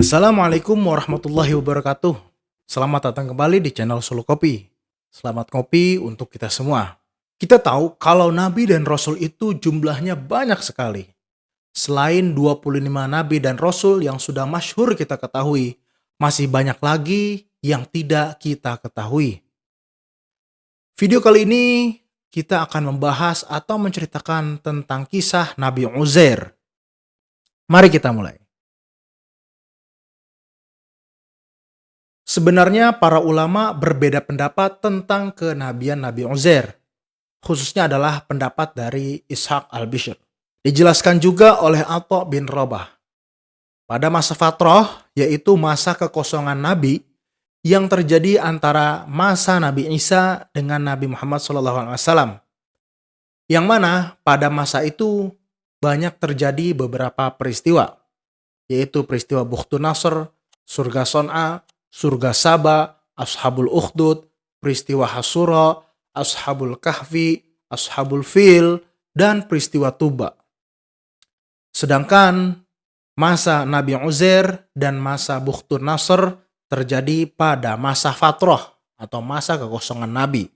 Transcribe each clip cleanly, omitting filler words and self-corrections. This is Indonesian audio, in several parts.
Assalamualaikum warahmatullahi wabarakatuh. Selamat datang kembali di channel Solo Kopi. Selamat ngopi untuk kita semua. Kita tahu kalau nabi dan rasul itu jumlahnya banyak sekali. Selain 25 nabi dan rasul yang sudah masyhur kita ketahui, masih banyak lagi yang tidak kita ketahui. Video kali ini kita akan membahas atau menceritakan tentang kisah Nabi Uzair. Mari kita mulai. Sebenarnya para ulama berbeda pendapat tentang kenabian Nabi Uzair. Khususnya adalah pendapat dari Ishaq al-Bishr. Dijelaskan juga oleh Atha bin Rabah. Pada masa fatrah, yaitu masa kekosongan Nabi, yang terjadi antara masa Nabi Isa dengan Nabi Muhammad SAW. Yang mana pada masa itu banyak terjadi beberapa peristiwa. Yaitu peristiwa Bukhtun Nasr, surga Son'a, surga Saba, Ashabul Ukhdud, peristiwa Hasura, Ashabul Kahfi, Ashabul Fil, dan peristiwa Tuba. Sedangkan masa Nabi Uzair dan masa Bukhtun Nasr terjadi pada masa fatrah atau masa kekosongan Nabi.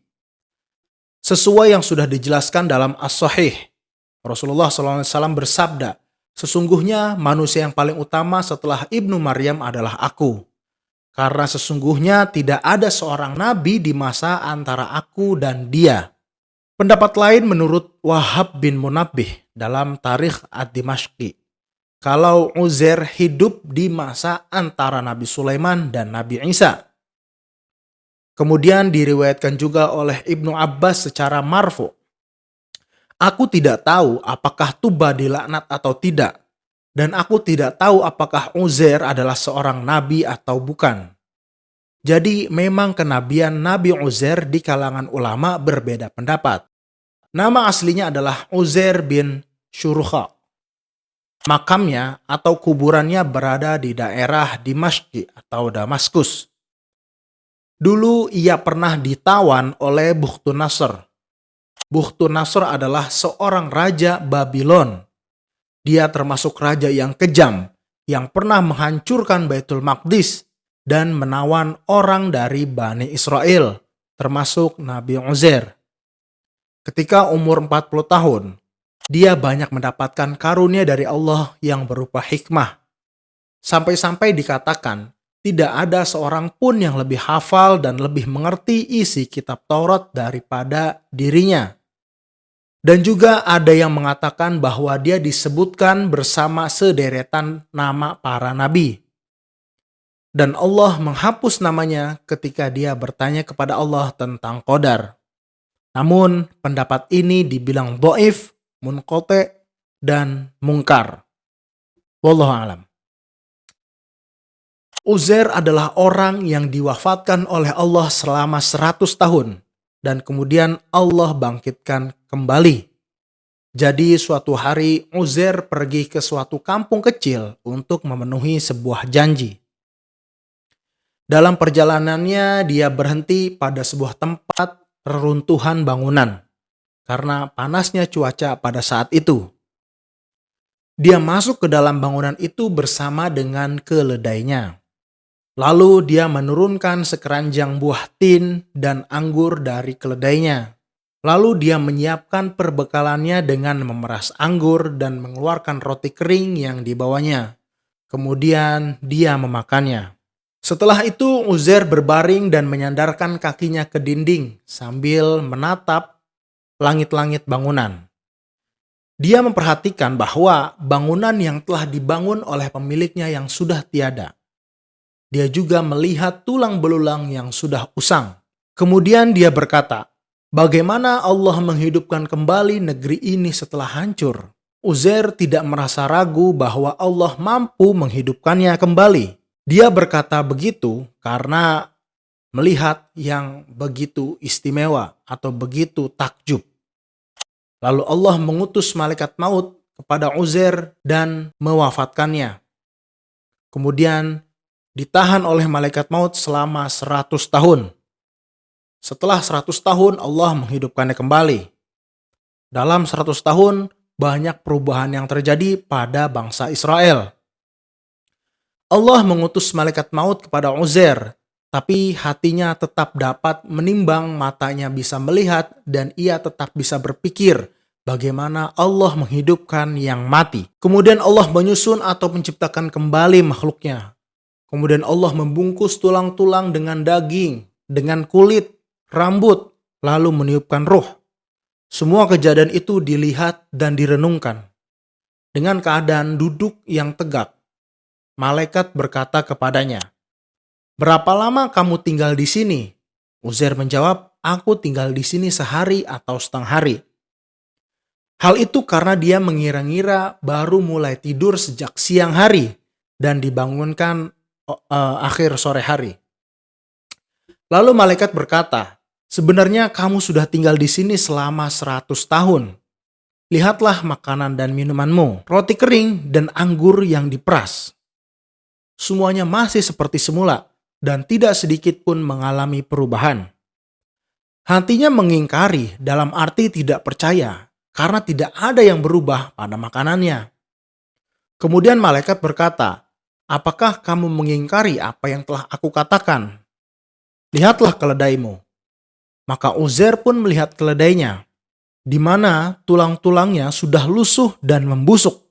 Sesuai yang sudah dijelaskan dalam As-Sahih, Rasulullah SAW bersabda, "Sesungguhnya manusia yang paling utama setelah Ibnu Maryam adalah aku. Karena sesungguhnya tidak ada seorang nabi di masa antara aku dan dia." Pendapat lain menurut Wahab bin Munabbih dalam Tarikh Ad-Dimashqi. Kalau Uzair hidup di masa antara Nabi Sulaiman dan Nabi Isa. Kemudian diriwayatkan juga oleh Ibnu Abbas secara marfu. "Aku tidak tahu apakah Tuba dilaknat atau tidak. Dan aku tidak tahu apakah Uzair adalah seorang nabi atau bukan." Jadi memang kenabian Nabi Uzair di kalangan ulama berbeda pendapat. Nama aslinya adalah Uzair bin Syurukha. Makamnya atau kuburannya berada di daerah Dimashq atau Damaskus. Dulu ia pernah ditawan oleh Bukhtun Nasr. Bukhtun Nasr adalah seorang raja Babylon. Dia termasuk raja yang kejam, yang pernah menghancurkan Baitul Maqdis dan menawan orang dari Bani Israel, termasuk Nabi Uzair. Ketika umur 40 tahun, dia banyak mendapatkan karunia dari Allah yang berupa hikmah. Sampai-sampai dikatakan, tidak ada seorang pun yang lebih hafal dan lebih mengerti isi kitab Taurat daripada dirinya. Dan juga ada yang mengatakan bahwa dia disebutkan bersama sederetan nama para nabi. Dan Allah menghapus namanya ketika dia bertanya kepada Allah tentang qadar. Namun pendapat ini dibilang dhaif, munqati, dan mungkar. Wallahu a'lam. Uzair adalah orang yang diwafatkan oleh Allah selama 100 tahun. Dan kemudian Allah bangkitkan kembali. Jadi suatu hari Uzair pergi ke suatu kampung kecil untuk memenuhi sebuah janji. Dalam perjalanannya dia berhenti pada sebuah tempat reruntuhan bangunan karena panasnya cuaca pada saat itu. Dia masuk ke dalam bangunan itu bersama dengan keledainya. Lalu dia menurunkan sekeranjang buah tin dan anggur dari keledainya. Lalu dia menyiapkan perbekalannya dengan memeras anggur dan mengeluarkan roti kering yang dibawanya. Kemudian dia memakannya. Setelah itu Uzair berbaring dan menyandarkan kakinya ke dinding sambil menatap langit-langit bangunan. Dia memperhatikan bahwa bangunan yang telah dibangun oleh pemiliknya yang sudah tiada. Dia juga melihat tulang belulang yang sudah usang. Kemudian dia berkata, "Bagaimana Allah menghidupkan kembali negeri ini setelah hancur?" Uzair tidak merasa ragu bahwa Allah mampu menghidupkannya kembali. Dia berkata begitu karena melihat yang begitu istimewa atau begitu takjub. Lalu Allah mengutus malaikat maut kepada Uzair dan mewafatkannya. Kemudian ditahan oleh malaikat maut selama 100 tahun. Setelah 100 tahun Allah menghidupkannya kembali. Dalam 100 tahun banyak perubahan yang terjadi pada bangsa Israel. Allah mengutus malaikat maut kepada Uzair, tapi hatinya tetap dapat menimbang, matanya bisa melihat, dan ia tetap bisa berpikir bagaimana Allah menghidupkan yang mati. Kemudian Allah menyusun atau menciptakan kembali makhluknya. Kemudian Allah membungkus tulang-tulang dengan daging, dengan kulit, rambut, lalu meniupkan ruh. Semua kejadian itu dilihat dan direnungkan. Dengan keadaan duduk yang tegak, malaikat berkata kepadanya, "Berapa lama kamu tinggal di sini?" Uzair menjawab, "Aku tinggal di sini sehari atau setengah hari." Hal itu karena dia mengira-ngira baru mulai tidur sejak siang hari dan dibangunkan akhir sore hari. Lalu malaikat berkata, "Sebenarnya kamu sudah tinggal di sini selama 100 tahun. Lihatlah makanan dan minumanmu, roti kering dan anggur yang diperas. Semuanya masih seperti semula dan tidak sedikit pun mengalami perubahan." Hatinya mengingkari dalam arti tidak percaya karena tidak ada yang berubah pada makanannya. Kemudian malaikat berkata, "Apakah kamu mengingkari apa yang telah aku katakan? Lihatlah keledaimu." Maka Uzair pun melihat keledainya, di mana tulang-tulangnya sudah lusuh dan membusuk.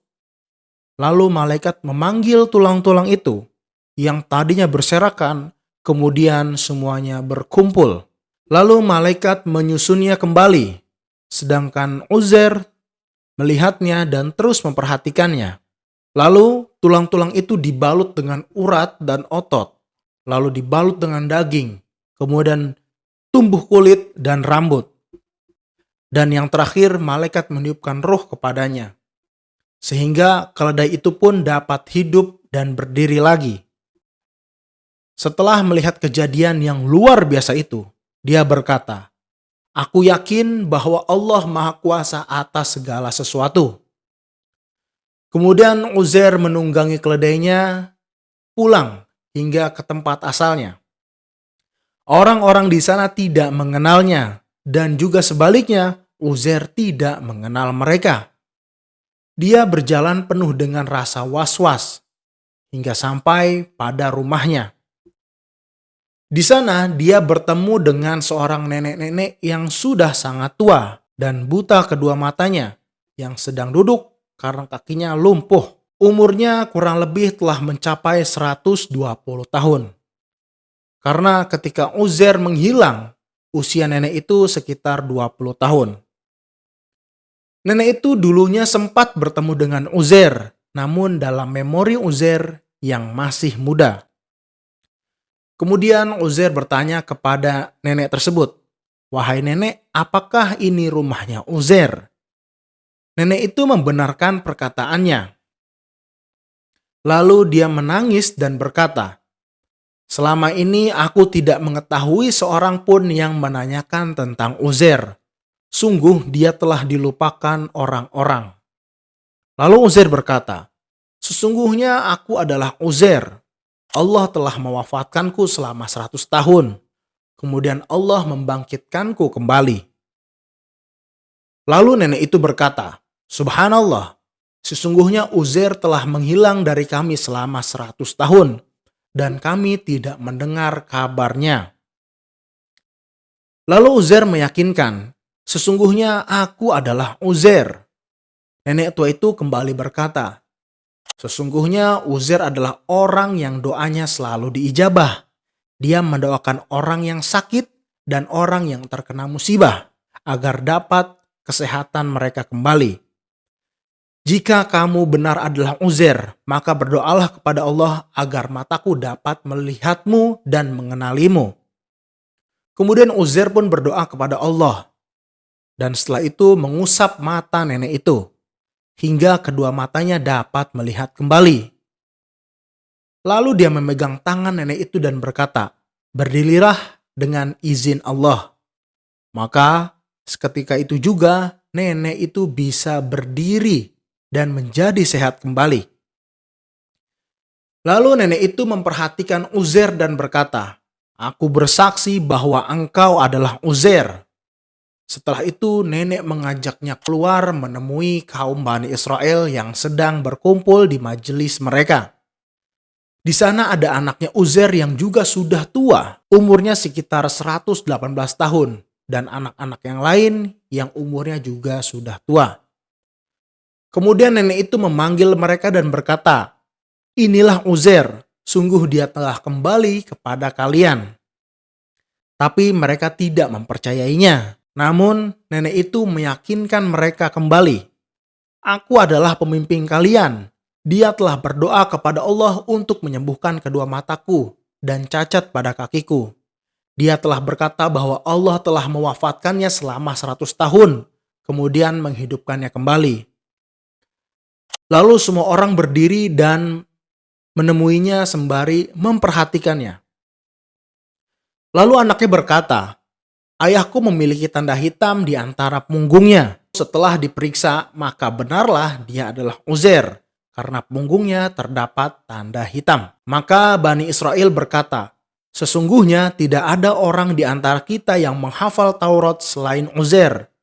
Lalu malaikat memanggil tulang-tulang itu yang tadinya berserakan, kemudian semuanya berkumpul. Lalu malaikat menyusunnya kembali, sedangkan Uzair melihatnya dan terus memperhatikannya. Lalu tulang-tulang itu dibalut dengan urat dan otot, lalu dibalut dengan daging, kemudian tumbuh kulit dan rambut. Dan yang terakhir malaikat meniupkan roh kepadanya, sehingga keledai itu pun dapat hidup dan berdiri lagi. Setelah melihat kejadian yang luar biasa itu, dia berkata, "Aku yakin bahwa Allah Maha Kuasa atas segala sesuatu." Kemudian Uzair menunggangi keledainya pulang hingga ke tempat asalnya. Orang-orang di sana tidak mengenalnya, dan juga sebaliknya, Uzair tidak mengenal mereka. Dia berjalan penuh dengan rasa was-was hingga sampai pada rumahnya. Di sana dia bertemu dengan seorang nenek-nenek yang sudah sangat tua dan buta kedua matanya, yang sedang duduk karena kakinya lumpuh. Umurnya kurang lebih telah mencapai 120 tahun. Karena ketika Uzair menghilang, usia nenek itu sekitar 20 tahun. Nenek itu dulunya sempat bertemu dengan Uzair, namun dalam memori Uzair yang masih muda. Kemudian Uzair bertanya kepada nenek tersebut, "Wahai nenek, apakah ini rumahnya Uzair?" Nenek itu membenarkan perkataannya. Lalu dia menangis dan berkata, "Selama ini aku tidak mengetahui seorang pun yang menanyakan tentang Uzair. Sungguh dia telah dilupakan orang-orang." Lalu Uzair berkata, "Sesungguhnya aku adalah Uzair. Allah telah mewafatkanku selama 100 tahun. Kemudian Allah membangkitkanku kembali." Lalu nenek itu berkata, "Subhanallah, sesungguhnya Uzair telah menghilang dari kami selama 100 tahun. Dan kami tidak mendengar kabarnya." Lalu Uzair meyakinkan, "Sesungguhnya aku adalah Uzair." Nenek tua itu kembali berkata, "Sesungguhnya Uzair adalah orang yang doanya selalu diijabah. Dia mendoakan orang yang sakit dan orang yang terkena musibah agar dapat kesehatan mereka kembali. Jika kamu benar adalah Uzair, maka berdoalah kepada Allah agar mataku dapat melihatmu dan mengenalimu." Kemudian Uzair pun berdoa kepada Allah, dan setelah itu mengusap mata nenek itu, hingga kedua matanya dapat melihat kembali. Lalu dia memegang tangan nenek itu dan berkata, "Berdirilah dengan izin Allah." Maka seketika itu juga nenek itu bisa berdiri dan menjadi sehat kembali. Lalu nenek itu memperhatikan Uzair dan berkata, "Aku bersaksi bahwa engkau adalah Uzair." Setelah itu nenek mengajaknya keluar menemui kaum Bani Israel yang sedang berkumpul di majelis mereka. Di sana ada anaknya Uzair yang juga sudah tua, umurnya sekitar 118 tahun, dan anak-anak yang lain yang umurnya juga sudah tua. Kemudian nenek itu memanggil mereka dan berkata, "Inilah Uzair, sungguh dia telah kembali kepada kalian." Tapi mereka tidak mempercayainya. Namun nenek itu meyakinkan mereka kembali. "Aku adalah pemimpin kalian. Dia telah berdoa kepada Allah untuk menyembuhkan kedua mataku dan cacat pada kakiku. Dia telah berkata bahwa Allah telah mewafatkannya selama 100 tahun, kemudian menghidupkannya kembali." Lalu semua orang berdiri dan menemuinya sembari memperhatikannya. Lalu anaknya berkata, "Ayahku memiliki tanda hitam di antara punggungnya." Setelah diperiksa, maka benarlah dia adalah Uzair, karena punggungnya terdapat tanda hitam. Maka Bani Israel berkata, "Sesungguhnya tidak ada orang di antara kita yang menghafal Taurat selain Uzair.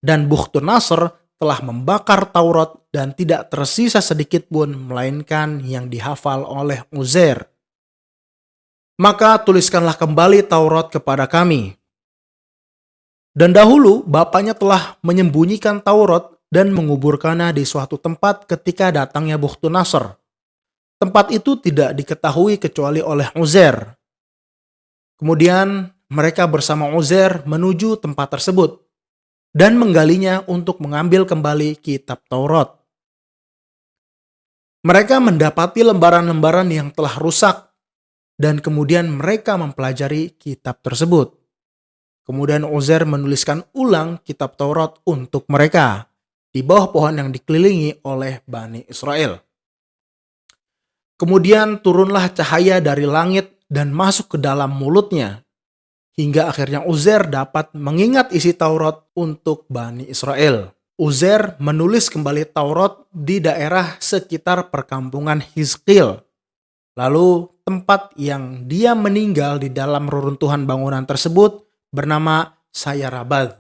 Dan Bukhtun Nasr telah membakar Taurat dan tidak tersisa sedikit pun melainkan yang dihafal oleh Uzair. Maka tuliskanlah kembali Taurat kepada kami." Dan dahulu bapaknya telah menyembunyikan Taurat dan menguburkannya di suatu tempat ketika datangnya Bukhtun Nasr. Tempat itu tidak diketahui kecuali oleh Uzair. Kemudian mereka bersama Uzair menuju tempat tersebut dan menggalinya untuk mengambil kembali kitab Taurat. Mereka mendapati lembaran-lembaran yang telah rusak dan kemudian mereka mempelajari kitab tersebut. Kemudian Uzair menuliskan ulang kitab Taurat untuk mereka di bawah pohon yang dikelilingi oleh Bani Israel. Kemudian turunlah cahaya dari langit dan masuk ke dalam mulutnya, hingga akhirnya Uzair dapat mengingat isi Taurat untuk Bani Israel. Uzair menulis kembali Taurat di daerah sekitar perkampungan Hizqil. Lalu tempat yang dia meninggal di dalam reruntuhan bangunan tersebut bernama Sayarabad.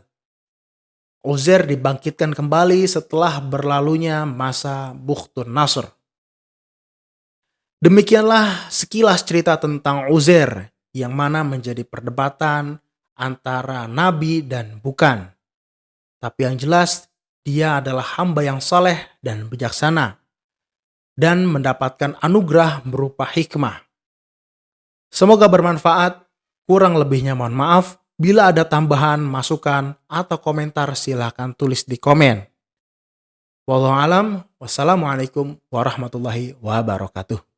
Uzair dibangkitkan kembali setelah berlalunya masa Bukhtun Nasr. Demikianlah sekilas cerita tentang Uzair yang mana menjadi perdebatan antara nabi dan bukan. Tapi yang jelas dia adalah hamba yang saleh dan bijaksana dan mendapatkan anugerah berupa hikmah. Semoga bermanfaat, kurang lebihnya mohon maaf. Bila ada tambahan, masukan, atau komentar silakan tulis di komen. Wallahu alam, wassalamualaikum warahmatullahi wabarakatuh.